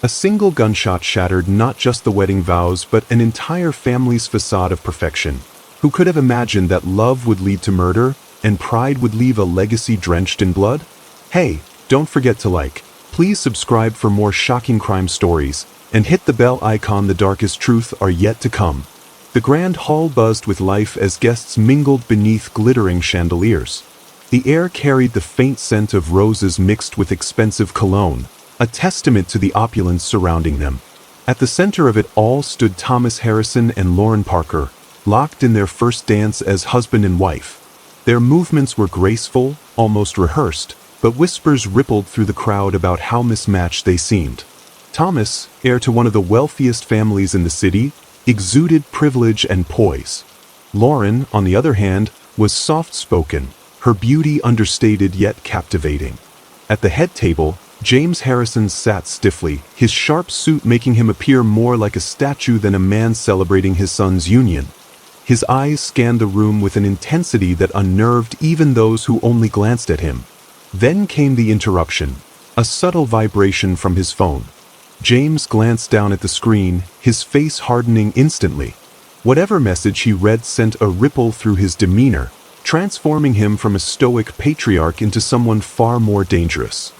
A single gunshot shattered not just the wedding vows but an entire family's facade of perfection. Who could have imagined that love would lead to murder, and pride would leave a legacy drenched in blood? Hey, don't forget to like, please subscribe for more shocking crime stories, and hit the bell icon. The darkest truth are yet to come. The grand hall buzzed with life as guests mingled beneath glittering chandeliers. The air carried the faint scent of roses mixed with expensive cologne, a testament to the opulence surrounding them. At the center of it all stood Thomas Harrison and Lauren Parker, locked in their first dance as husband and wife. Their movements were graceful, almost rehearsed, but whispers rippled through the crowd about how mismatched they seemed. Thomas, heir to one of the wealthiest families in the city, exuded privilege and poise. Lauren, on the other hand, was soft-spoken, her beauty understated yet captivating. At the head table, James Harrison sat stiffly, his sharp suit making him appear more like a statue than a man celebrating his son's union. His eyes scanned the room with an intensity that unnerved even those who only glanced at him. Then came the interruption, a subtle vibration from his phone. James glanced down at the screen, his face hardening instantly. Whatever message he read sent a ripple through his demeanor, transforming him from a stoic patriarch into someone far more dangerous.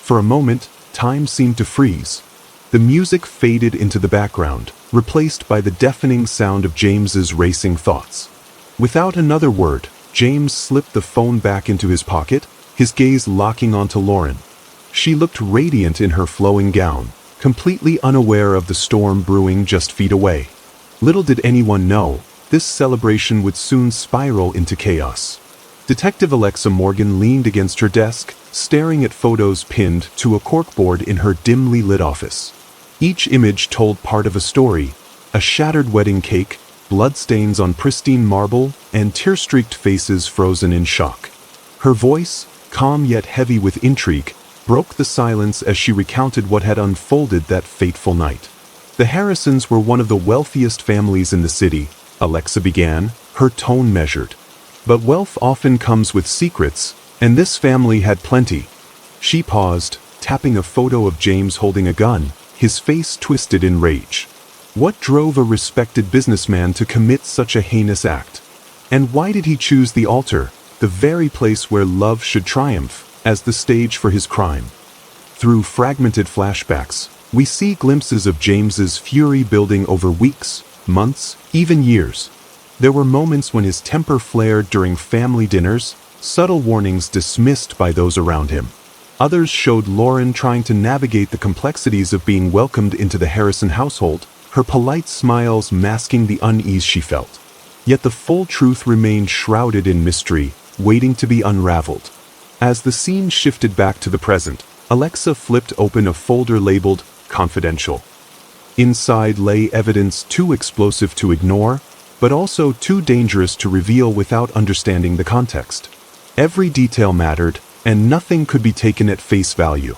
For a moment, time seemed to freeze. The music faded into the background, replaced by the deafening sound of James's racing thoughts. Without another word, James slipped the phone back into his pocket, his gaze locking onto Lauren. She looked radiant in her flowing gown, completely unaware of the storm brewing just feet away. Little did anyone know, this celebration would soon spiral into chaos. Detective Alexa Morgan leaned against her desk, staring at photos pinned to a corkboard in her dimly lit office. Each image told part of a story: a shattered wedding cake, bloodstains on pristine marble, and tear-streaked faces frozen in shock. Her voice, calm yet heavy with intrigue, broke the silence as she recounted what had unfolded that fateful night. The Harrisons were one of the wealthiest families in the city, Alexa began, her tone measured. But wealth often comes with secrets, and this family had plenty. She paused, tapping a photo of James holding a gun, his face twisted in rage. What drove a respected businessman to commit such a heinous act? And why did he choose the altar, the very place where love should triumph, as the stage for his crime? Through fragmented flashbacks, we see glimpses of James's fury building over weeks, months, even years. There were moments when his temper flared during family dinners, subtle warnings dismissed by those around him. Others showed Lauren trying to navigate the complexities of being welcomed into the Harrison household, her polite smiles masking the unease she felt. Yet the full truth remained shrouded in mystery, waiting to be unraveled. As the scene shifted back to the present, Alexa flipped open a folder labeled "Confidential." Inside lay evidence too explosive to ignore, but also too dangerous to reveal without understanding the context. Every detail mattered, and nothing could be taken at face value.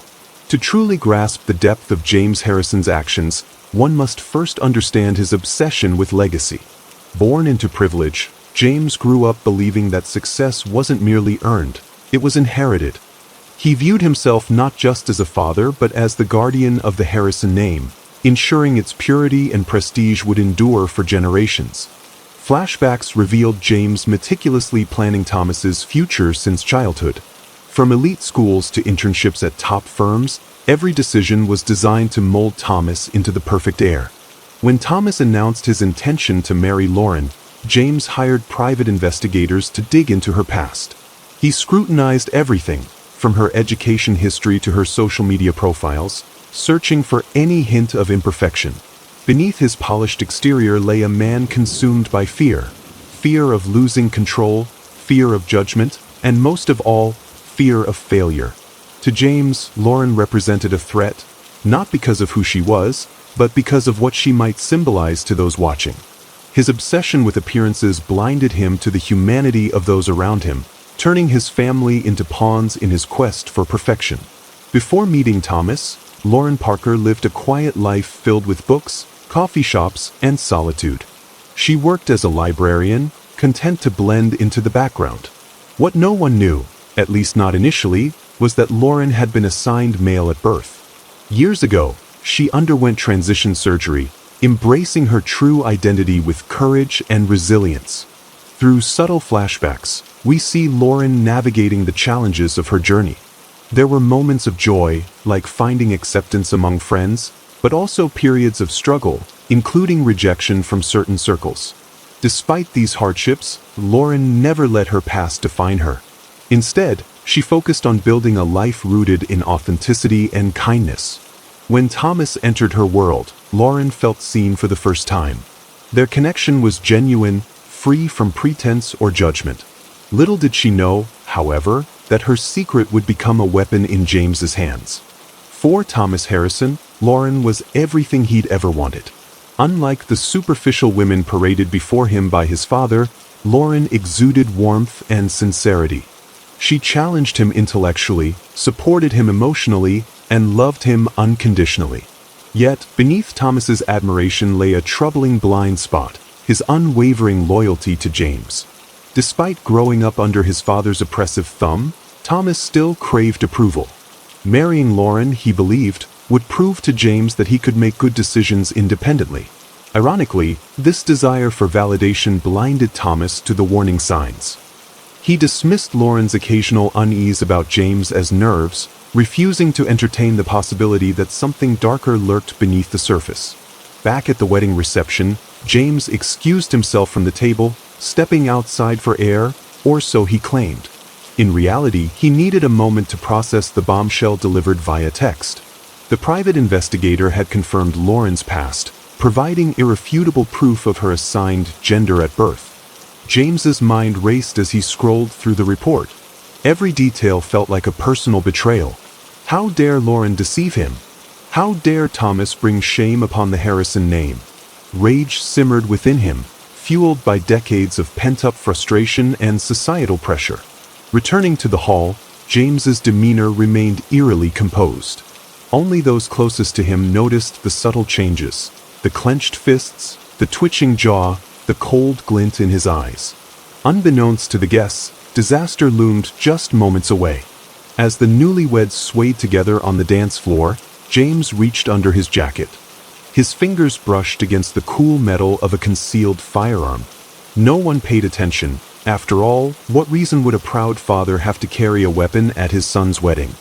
To truly grasp the depth of James Harrison's actions, one must first understand his obsession with legacy. Born into privilege, James grew up believing that success wasn't merely earned, it was inherited. He viewed himself not just as a father but as the guardian of the Harrison name, ensuring its purity and prestige would endure for generations. Flashbacks revealed James meticulously planning Thomas's future since childhood. From elite schools to internships at top firms, every decision was designed to mold Thomas into the perfect heir. When Thomas announced his intention to marry Lauren, James hired private investigators to dig into her past. He scrutinized everything, from her education history to her social media profiles, searching for any hint of imperfection. Beneath his polished exterior lay a man consumed by fear. Fear of losing control, fear of judgment, and most of all, fear of failure. To James, Lauren represented a threat, not because of who she was, but because of what she might symbolize to those watching. His obsession with appearances blinded him to the humanity of those around him, turning his family into pawns in his quest for perfection. Before meeting Thomas, Lauren Parker lived a quiet life filled with books, coffee shops, and solitude. She worked as a librarian, content to blend into the background. What no one knew, at least not initially, was that Lauren had been assigned male at birth. Years ago, she underwent transition surgery, embracing her true identity with courage and resilience. Through subtle flashbacks, we see Lauren navigating the challenges of her journey. There were moments of joy, like finding acceptance among friends, but also periods of struggle, including rejection from certain circles. Despite these hardships, Lauren never let her past define her. Instead, she focused on building a life rooted in authenticity and kindness. When Thomas entered her world, Lauren felt seen for the first time. Their connection was genuine, free from pretense or judgment. Little did she know, however, that her secret would become a weapon in James's hands. For Thomas Harrison, Lauren was everything he'd ever wanted. Unlike the superficial women paraded before him by his father, Lauren exuded warmth and sincerity. She challenged him intellectually, supported him emotionally, and loved him unconditionally. Yet, beneath Thomas's admiration lay a troubling blind spot: his unwavering loyalty to James. Despite growing up under his father's oppressive thumb, Thomas still craved approval. Marrying Lauren, he believed, would prove to James that he could make good decisions independently. Ironically, this desire for validation blinded Thomas to the warning signs. He dismissed Lauren's occasional unease about James as nerves, refusing to entertain the possibility that something darker lurked beneath the surface. Back at the wedding reception, James excused himself from the table, stepping outside for air, or so he claimed. In reality, he needed a moment to process the bombshell delivered via text. The private investigator had confirmed Lauren's past, providing irrefutable proof of her assigned gender at birth. James's mind raced as he scrolled through the report. Every detail felt like a personal betrayal. How dare Lauren deceive him? How dare Thomas bring shame upon the Harrison name? Rage simmered within him, fueled by decades of pent-up frustration and societal pressure. Returning to the hall, James's demeanor remained eerily composed. Only those closest to him noticed the subtle changes: the clenched fists, the twitching jaw, the cold glint in his eyes. Unbeknownst to the guests, disaster loomed just moments away. As the newlyweds swayed together on the dance floor, James reached under his jacket. His fingers brushed against the cool metal of a concealed firearm. No one paid attention. After all, what reason would a proud father have to carry a weapon at his son's wedding?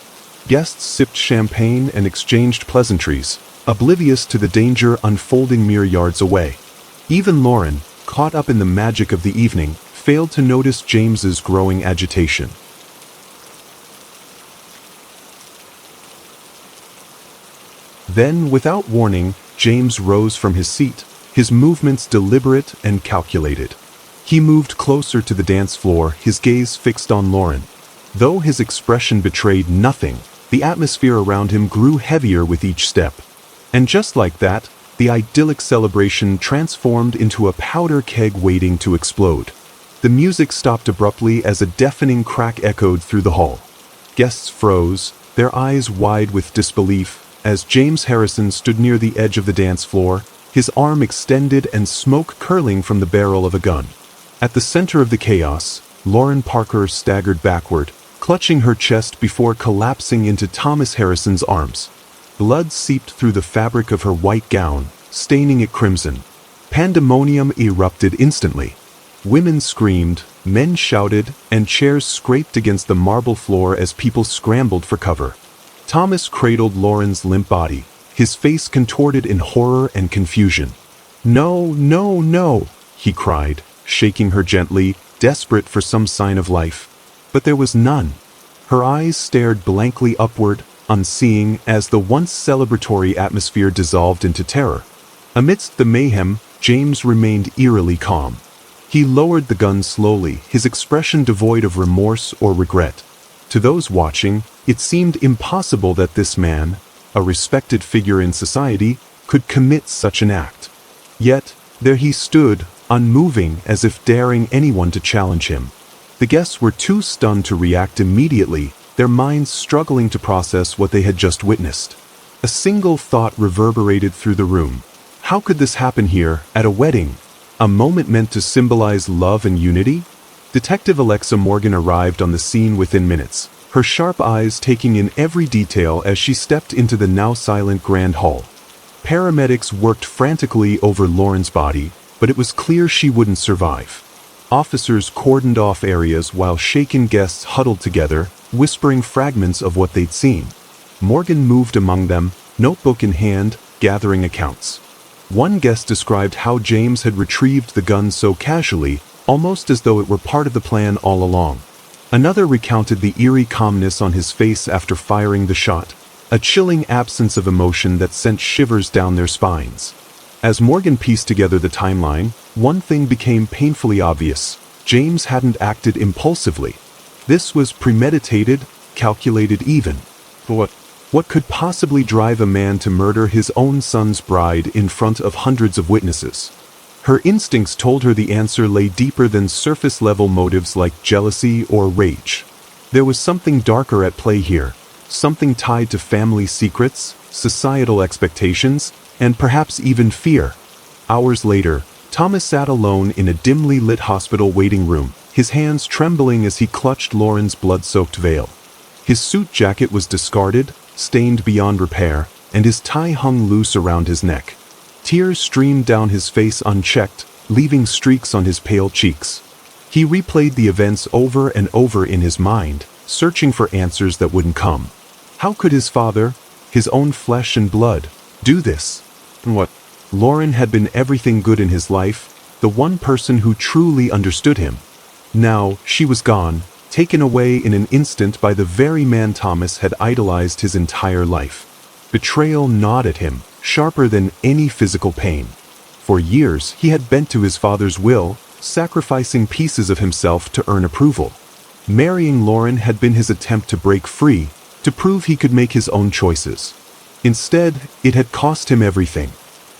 Guests sipped champagne and exchanged pleasantries, oblivious to the danger unfolding mere yards away. Even Lauren, caught up in the magic of the evening, failed to notice James's growing agitation. Then, without warning, James rose from his seat, his movements deliberate and calculated. He moved closer to the dance floor, his gaze fixed on Lauren. Though his expression betrayed nothing, the atmosphere around him grew heavier with each step. And just like that, the idyllic celebration transformed into a powder keg waiting to explode. The music stopped abruptly as a deafening crack echoed through the hall. Guests froze, their eyes wide with disbelief, as James Harrison stood near the edge of the dance floor, his arm extended and smoke curling from the barrel of a gun. At the center of the chaos, Lauren Parker staggered backward, clutching her chest before collapsing into Thomas Harrison's arms. Blood seeped through the fabric of her white gown, staining it crimson. Pandemonium erupted instantly. Women screamed, men shouted, and chairs scraped against the marble floor as people scrambled for cover. Thomas cradled Lauren's limp body, his face contorted in horror and confusion. "No, no, no," he cried, shaking her gently, desperate for some sign of life. But there was none. Her eyes stared blankly upward, unseeing, as the once celebratory atmosphere dissolved into terror. Amidst the mayhem, James remained eerily calm. He lowered the gun slowly, his expression devoid of remorse or regret. To those watching, it seemed impossible that this man, a respected figure in society, could commit such an act. Yet, there he stood, unmoving, as if daring anyone to challenge him. The guests were too stunned to react immediately, their minds struggling to process what they had just witnessed. A single thought reverberated through the room. How could this happen here, at a wedding? A moment meant to symbolize love and unity? Detective Alexa Morgan arrived on the scene within minutes, her sharp eyes taking in every detail as she stepped into the now silent grand hall. Paramedics worked frantically over Lauren's body, but it was clear she wouldn't survive. Officers cordoned off areas while shaken guests huddled together, whispering fragments of what they'd seen. Morgan moved among them, notebook in hand, gathering accounts. One guest described how James had retrieved the gun so casually, almost as though it were part of the plan all along. Another recounted the eerie calmness on his face after firing the shot, a chilling absence of emotion that sent shivers down their spines. As Morgan pieced together the timeline, one thing became painfully obvious: James hadn't acted impulsively. This was premeditated, calculated even. What could possibly drive a man to murder his own son's bride in front of hundreds of witnesses? Her instincts told her the answer lay deeper than surface-level motives like jealousy or rage. There was something darker at play here, something tied to family secrets, societal expectations, and perhaps even fear. Hours later, Thomas sat alone in a dimly lit hospital waiting room, his hands trembling as he clutched Lauren's blood-soaked veil. His suit jacket was discarded, stained beyond repair, and his tie hung loose around his neck. Tears streamed down his face unchecked, leaving streaks on his pale cheeks. He replayed the events over and over in his mind, searching for answers that wouldn't come. How could his father, his own flesh and blood, do this? Lauren had been everything good in his life, the one person who truly understood him. Now, she was gone, taken away in an instant by the very man Thomas had idolized his entire life. Betrayal gnawed at him, sharper than any physical pain. For years, he had bent to his father's will, sacrificing pieces of himself to earn approval. Marrying Lauren had been his attempt to break free, to prove he could make his own choices. Instead, it had cost him everything.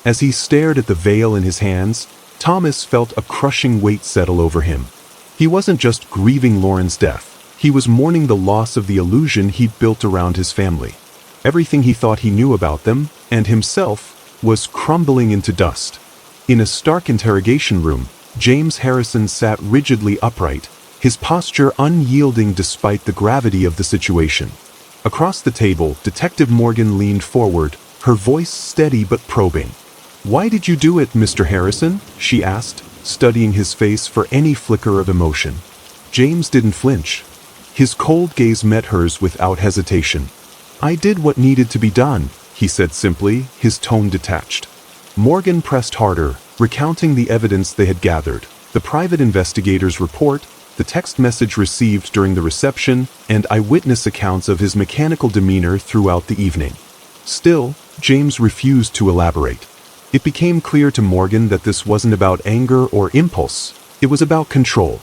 As he stared at the veil in his hands, Thomas felt a crushing weight settle over him. He wasn't just grieving Lauren's death, he was mourning the loss of the illusion he'd built around his family. Everything he thought he knew about them, and himself, was crumbling into dust. In a stark interrogation room, James Harrison sat rigidly upright, his posture unyielding despite the gravity of the situation. Across the table, Detective Morgan leaned forward, her voice steady but probing. "Why did you do it, Mr. Harrison?" she asked, studying his face for any flicker of emotion. James didn't flinch. His cold gaze met hers without hesitation. "I did what needed to be done," he said simply, his tone detached. Morgan pressed harder, recounting the evidence they had gathered: the private investigator's report, the text message received during the reception, and eyewitness accounts of his mechanical demeanor throughout the evening. Still, James refused to elaborate. It became clear to Morgan that this wasn't about anger or impulse, it was about control.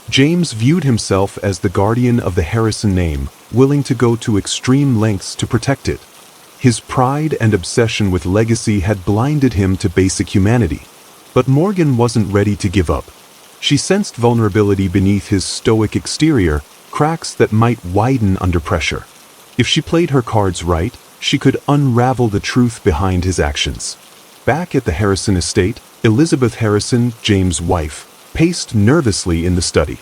James viewed himself as the guardian of the Harrison name, willing to go to extreme lengths to protect it. His pride and obsession with legacy had blinded him to basic humanity. But Morgan wasn't ready to give up. She sensed vulnerability beneath his stoic exterior, cracks that might widen under pressure. If she played her cards right, she could unravel the truth behind his actions. Back at the Harrison estate, Elizabeth Harrison, James' wife, paced nervously in the study.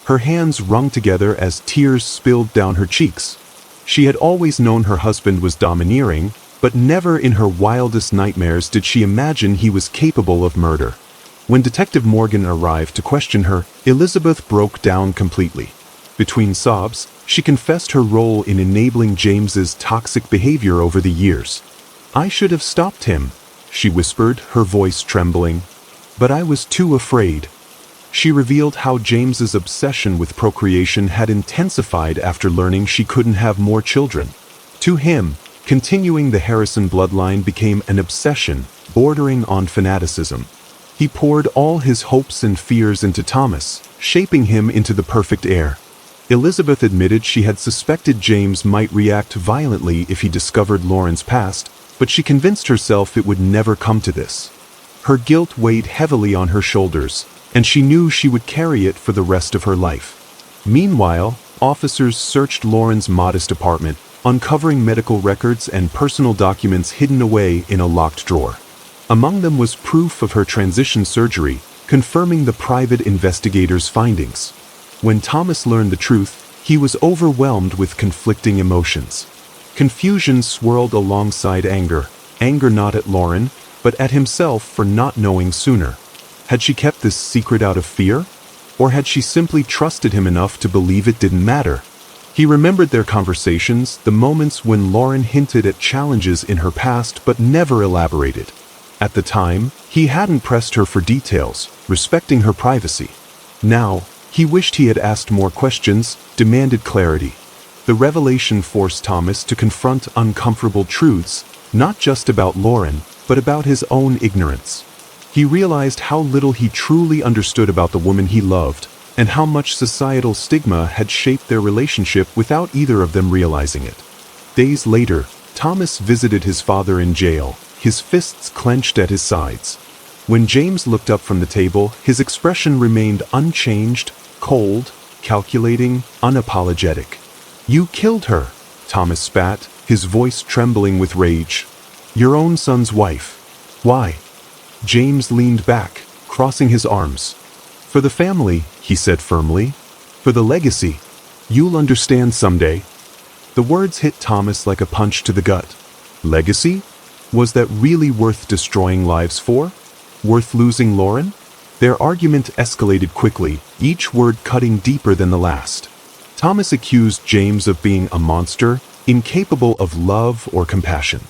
Her hands wrung together as tears spilled down her cheeks. She had always known her husband was domineering, but never in her wildest nightmares did she imagine he was capable of murder. When Detective Morgan arrived to question her, Elizabeth broke down completely. Between sobs, she confessed her role in enabling James's toxic behavior over the years. "I should have stopped him," she whispered, her voice trembling. "But I was too afraid." She revealed how James's obsession with procreation had intensified after learning she couldn't have more children. To him, continuing the Harrison bloodline became an obsession, bordering on fanaticism. He poured all his hopes and fears into Thomas, shaping him into the perfect heir. Elizabeth admitted she had suspected James might react violently if he discovered Lauren's past, but she convinced herself it would never come to this. Her guilt weighed heavily on her shoulders, and she knew she would carry it for the rest of her life. Meanwhile, officers searched Lauren's modest apartment, uncovering medical records and personal documents hidden away in a locked drawer. Among them was proof of her transition surgery, confirming the private investigator's findings. When Thomas learned the truth, he was overwhelmed with conflicting emotions. Confusion swirled alongside anger. anger not at Lauren, but at himself for not knowing sooner. Had she kept this secret out of fear? Or had she simply trusted him enough to believe it didn't matter? He remembered their conversations, the moments when Lauren hinted at challenges in her past but never elaborated. At the time, he hadn't pressed her for details, respecting her privacy. Now, he wished he had asked more questions, demanded clarity. The revelation forced Thomas to confront uncomfortable truths, not just about Lauren, but about his own ignorance. He realized how little he truly understood about the woman he loved, and how much societal stigma had shaped their relationship without either of them realizing it. Days later, Thomas visited his father in jail, his fists clenched at his sides. When James looked up from the table, his expression remained unchanged, cold, calculating, unapologetic. "You killed her," Thomas spat, his voice trembling with rage. "Your own son's wife. Why?" James leaned back, crossing his arms. "For the family," he said firmly. "For the legacy. You'll understand someday." The words hit Thomas like a punch to the gut. Legacy? Was that really worth destroying lives for? Worth losing Lauren? Their argument escalated quickly, each word cutting deeper than the last. Thomas accused James of being a monster, incapable of love or compassion.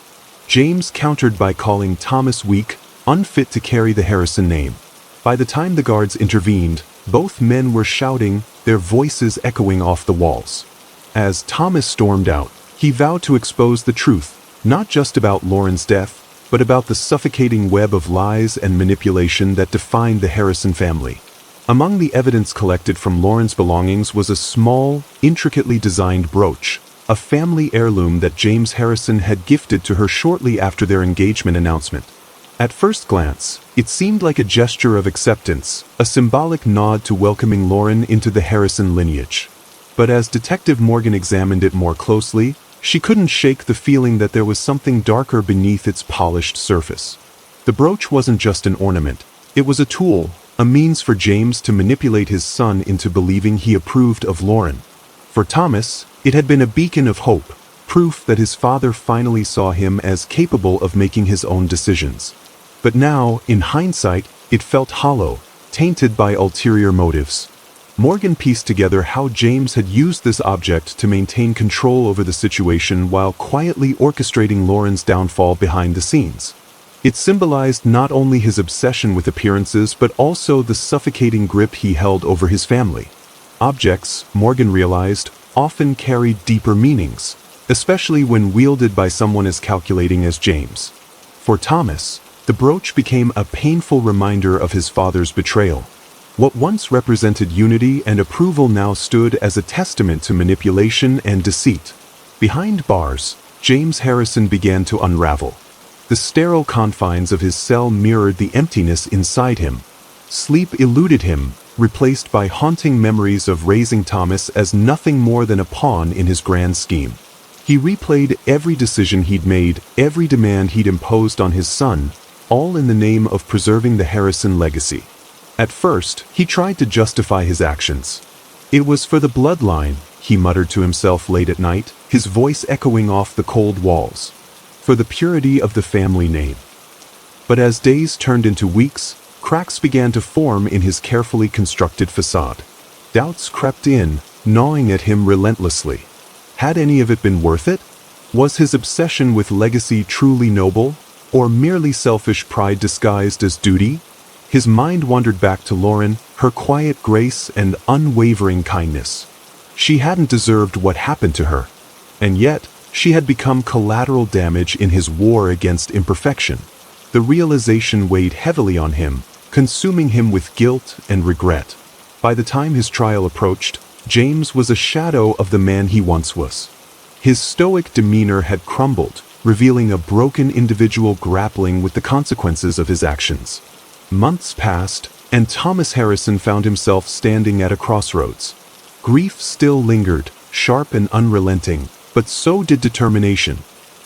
James countered by calling Thomas weak, unfit to carry the Harrison name. By the time the guards intervened, both men were shouting, their voices echoing off the walls. As Thomas stormed out, he vowed to expose the truth, not just about Lauren's death, but about the suffocating web of lies and manipulation that defined the Harrison family. Among the evidence collected from Lauren's belongings was a small, intricately designed brooch, a family heirloom that James Harrison had gifted to her shortly after their engagement announcement. At first glance, it seemed like a gesture of acceptance, a symbolic nod to welcoming Lauren into the Harrison lineage. But as Detective Morgan examined it more closely, she couldn't shake the feeling that there was something darker beneath its polished surface. The brooch wasn't just an ornament, it was a tool, a means for James to manipulate his son into believing he approved of Lauren. For Thomas, it had been a beacon of hope, proof that his father finally saw him as capable of making his own decisions. But now, in hindsight, it felt hollow, tainted by ulterior motives. Morgan pieced together how James had used this object to maintain control over the situation while quietly orchestrating Lauren's downfall behind the scenes. It symbolized not only his obsession with appearances but also the suffocating grip he held over his family. Objects, Morgan realized, often carried deeper meanings, especially when wielded by someone as calculating as James. For Thomas, the brooch became a painful reminder of his father's betrayal. What once represented unity and approval now stood as a testament to manipulation and deceit. Behind bars, James Harrison began to unravel. The sterile confines of his cell mirrored the emptiness inside him. Sleep eluded him, replaced by haunting memories of raising Thomas as nothing more than a pawn in his grand scheme. He replayed every decision he'd made, every demand he'd imposed on his son, all in the name of preserving the Harrison legacy. At first, he tried to justify his actions. It was for the bloodline, he muttered to himself late at night, his voice echoing off the cold walls. For the purity of the family name. But as days turned into weeks, cracks began to form in his carefully constructed facade. Doubts crept in, gnawing at him relentlessly. Had any of it been worth it? Was his obsession with legacy truly noble, or merely selfish pride disguised as duty? His mind wandered back to Lauren, her quiet grace and unwavering kindness. She hadn't deserved what happened to her, and yet she had become collateral damage in his war against imperfection. The realization weighed heavily on him, consuming him with guilt and regret. By the time his trial approached, James was a shadow of the man he once was. His stoic demeanor had crumbled, revealing a broken individual grappling with the consequences of his actions. Months passed, and Thomas Harrison found himself standing at a crossroads. Grief still lingered, sharp and unrelenting, but so did determination.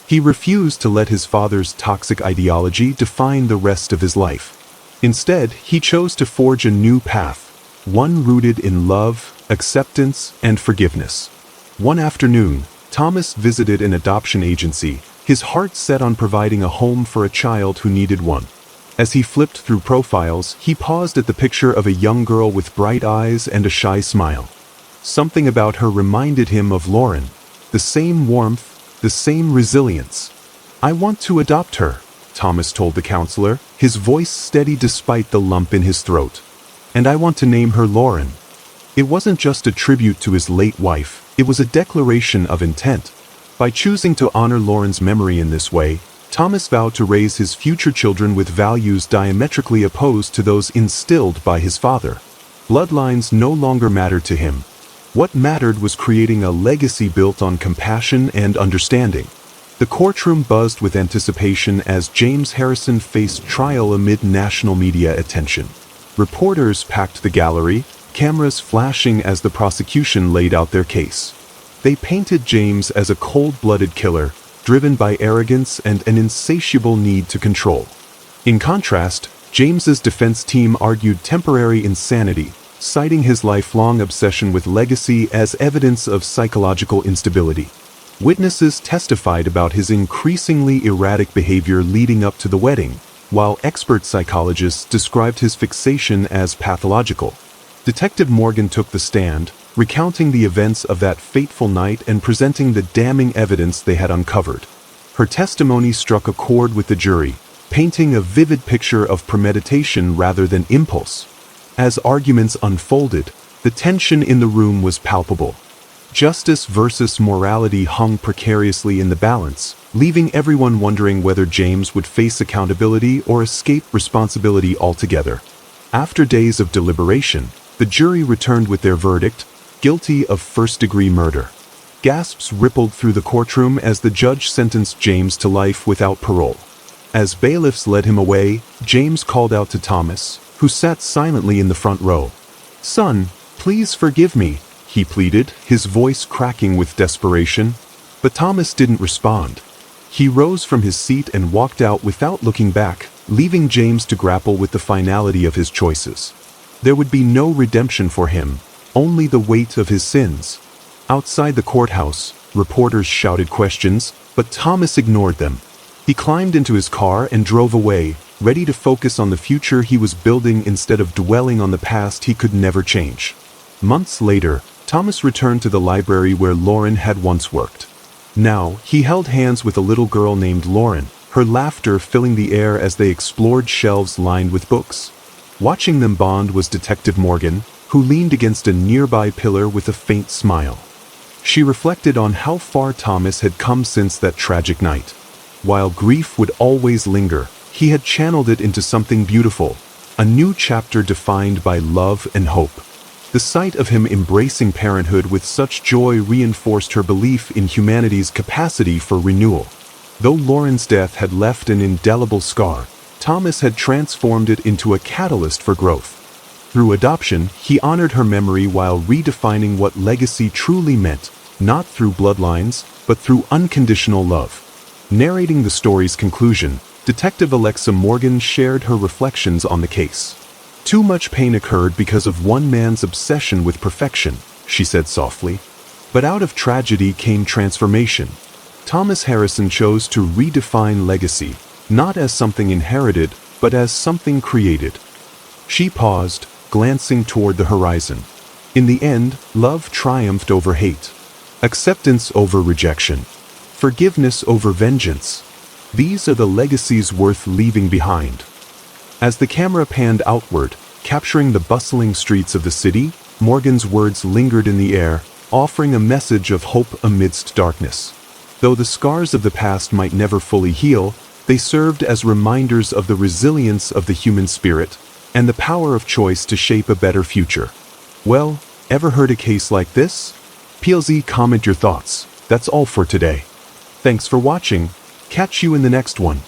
He refused to let his father's toxic ideology define the rest of his life. Instead, he chose to forge a new path, one rooted in love, acceptance, and forgiveness. One afternoon, Thomas visited an adoption agency, his heart set on providing a home for a child who needed one. As he flipped through profiles, he paused at the picture of a young girl with bright eyes and a shy smile. Something about her reminded him of Lauren. The same warmth, the same resilience. "I want to adopt her," Thomas told the counselor, his voice steady despite the lump in his throat. "And I want to name her Lauren." It wasn't just a tribute to his late wife, it was a declaration of intent. By choosing to honor Lauren's memory in this way, Thomas vowed to raise his future children with values diametrically opposed to those instilled by his father. Bloodlines no longer mattered to him. What mattered was creating a legacy built on compassion and understanding. The courtroom buzzed with anticipation as James Harrison faced trial amid national media attention. Reporters packed the gallery, cameras flashing as the prosecution laid out their case. They painted James as a cold-blooded killer, driven by arrogance and an insatiable need to control. In contrast, James's defense team argued temporary insanity, citing his lifelong obsession with legacy as evidence of psychological instability. Witnesses testified about his increasingly erratic behavior leading up to the wedding, while expert psychologists described his fixation as pathological. Detective Morgan took the stand, recounting the events of that fateful night and presenting the damning evidence they had uncovered. Her testimony struck a chord with the jury, painting a vivid picture of premeditation rather than impulse. As arguments unfolded, the tension in the room was palpable. Justice versus morality hung precariously in the balance, leaving everyone wondering whether James would face accountability or escape responsibility altogether. After days of deliberation, the jury returned with their verdict, guilty of first-degree murder. Gasps rippled through the courtroom as the judge sentenced James to life without parole. As bailiffs led him away, James called out to Thomas, who sat silently in the front row. "Son, please forgive me," he pleaded, his voice cracking with desperation. But Thomas didn't respond. He rose from his seat and walked out without looking back, leaving James to grapple with the finality of his choices. There would be no redemption for him, only the weight of his sins. Outside the courthouse, reporters shouted questions, but Thomas ignored them. He climbed into his car and drove away, ready to focus on the future he was building instead of dwelling on the past he could never change. Months later, Thomas returned to the library where Lauren had once worked. Now, he held hands with a little girl named Lauren, her laughter filling the air as they explored shelves lined with books. Watching them bond was Detective Morgan, who leaned against a nearby pillar with a faint smile. She reflected on how far Thomas had come since that tragic night. While grief would always linger, he had channeled it into something beautiful, a new chapter defined by love and hope. The sight of him embracing parenthood with such joy reinforced her belief in humanity's capacity for renewal. Though Lauren's death had left an indelible scar, Thomas had transformed it into a catalyst for growth. Through adoption, he honored her memory while redefining what legacy truly meant, not through bloodlines, but through unconditional love. Narrating the story's conclusion, Detective Alexa Morgan shared her reflections on the case. "Too much pain occurred because of one man's obsession with perfection," she said softly. "But out of tragedy came transformation. Thomas Harrison chose to redefine legacy, not as something inherited, but as something created." She paused, glancing toward the horizon. In the end, love triumphed over hate. Acceptance over rejection. Forgiveness over vengeance. These are the legacies worth leaving behind. As the camera panned outward, capturing the bustling streets of the city, Morgan's words lingered in the air, offering a message of hope amidst darkness. Though the scars of the past might never fully heal, they served as reminders of the resilience of the human spirit and the power of choice to shape a better future. Well, ever heard a case like this? PLZ, comment your thoughts. That's all for today. Thanks for watching. Catch you in the next one.